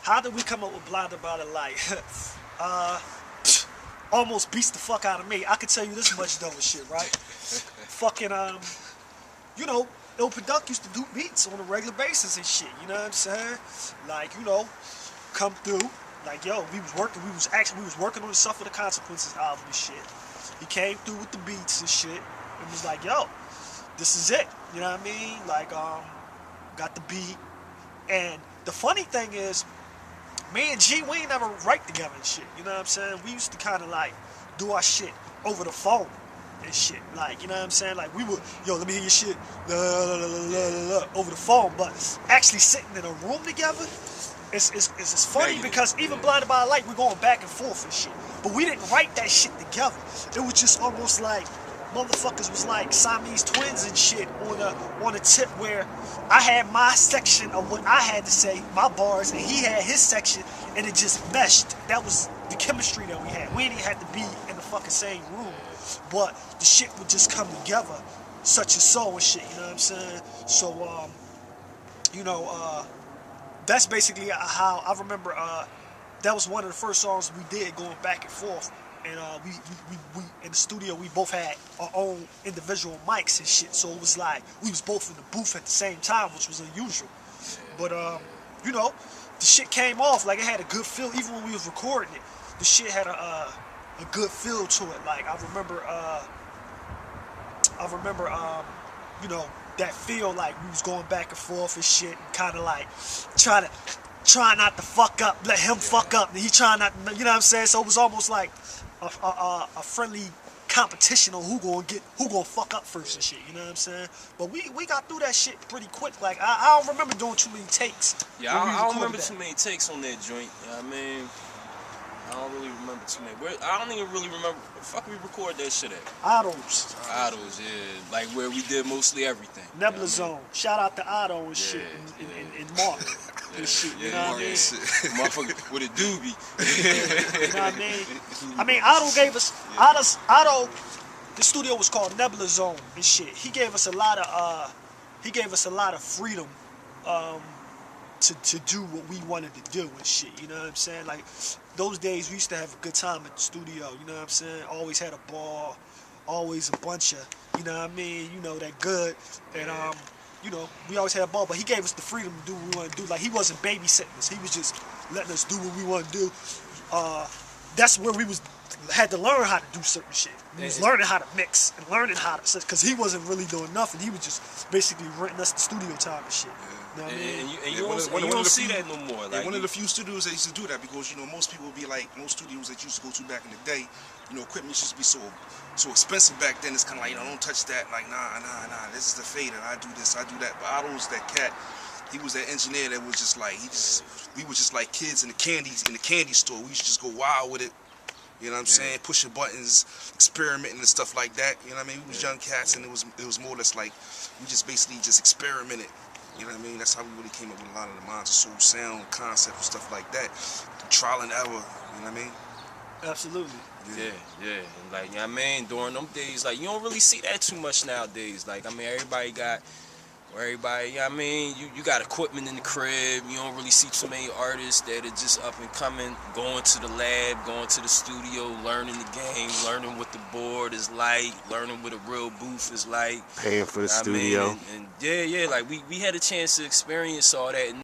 how did we come up with Blinded by the Light? uh, almost beats the fuck out of me. I can tell you this much though and shit, right? Fucking you know, Il Product used to do beats on a regular basis and shit. You know what I'm saying? Like, you know, come through. Like, yo, we was working on the Suffer the Consequences album and shit. He came through with the beats and shit and was like, yo, this is it. You know what I mean? Like, got the beat. And the funny thing is, me and G, we ain't never write together and shit. You know what I'm saying? We used to kind of like do our shit over the phone and shit. Like, you know what I'm saying? Like, we would, yo, let me hear your shit over the phone. But actually sitting in a room together, it's funny because even Blinded by the Light, we're going back and forth and shit. But we didn't write that shit together. It was just almost like motherfuckers was like Siamese twins and shit on a tip where I had my section of what I had to say, my bars, and he had his section, and it just meshed. That was the chemistry that we had. We didn't have to be in the fucking same room, but the shit would just come together, such and so and shit. You know what I'm saying? So you know, that's basically how I remember. That was one of the first songs we did going back and forth. And we in the studio, we both had our own individual mics and shit. So it was like we was both in the booth at the same time, which was unusual. But you know, the shit came off like it had a good feel. Even when we was recording it, the shit had a good feel to it. Like I remember, you know, that feel like we was going back and forth and shit, and kind of like trying not to fuck up, let him fuck up, and he trying not, you know what I'm saying? So it was almost like a friendly competition on who gonna fuck up first and shit, you know what I'm saying? But we got through that shit pretty quick. Like I don't remember doing too many takes. Yeah, I don't remember too many takes on that joint. You know what I mean? I don't really remember too many. I don't even really remember where the fuck we record that shit at. Otto's, yeah. Like where we did mostly everything. Nebula you know Zone. I mean? Shout out to Otto and shit, and Mark. And shit, you know what I mean? Motherfucker with a doobie. You know what I mean? I mean, Otto gave us, Otto, the studio was called Nebula Zone and shit. He gave us a lot of freedom to do what we wanted to do and shit, you know what I'm saying? Like, those days we used to have a good time at the studio, you know what I'm saying? Always had a ball, always a bunch of, you know what I mean? You know, that good, and you know, we always had a ball, but he gave us the freedom to do what we want to do. Like, he wasn't babysitting us. He was just letting us do what we want to do. That's where we had to learn how to do certain shit. We was learning how to mix and learning how to, because he wasn't really doing nothing. He was just basically renting us the studio time and shit. You know what I mean? And you don't see that no more. Like, one of the few studios that used to do that, because, you know, most people would be like, most studios that you used to go to back in the day, you know, equipment used to be so expensive back then. It's kind of like, you know, don't touch that. Like, nah, this is the fader. I do this, I do that. But Otto's that cat. He was that engineer that was just like, we were just like kids in the candy store. We used to just go wild with it. You know what I'm saying? Pushing buttons, experimenting and stuff like that. You know what I mean? We was young cats, and it was more or less like we just basically just experimented. You know what I mean? That's how we really came up with a lot of the Minds of Soul sound concept and stuff like that. Trial and error. You know what I mean? Absolutely. Yeah. And like, you know what I mean? During them days, like, you don't really see that too much nowadays. Like, I mean, everybody, you know what I mean? You got equipment in the crib. You don't really see too many artists that are just up and coming, going to the lab, going to the studio, learning the game, learning what the board is like, learning what a real booth is like. Paying for the studio. And yeah, like we had a chance to experience all that.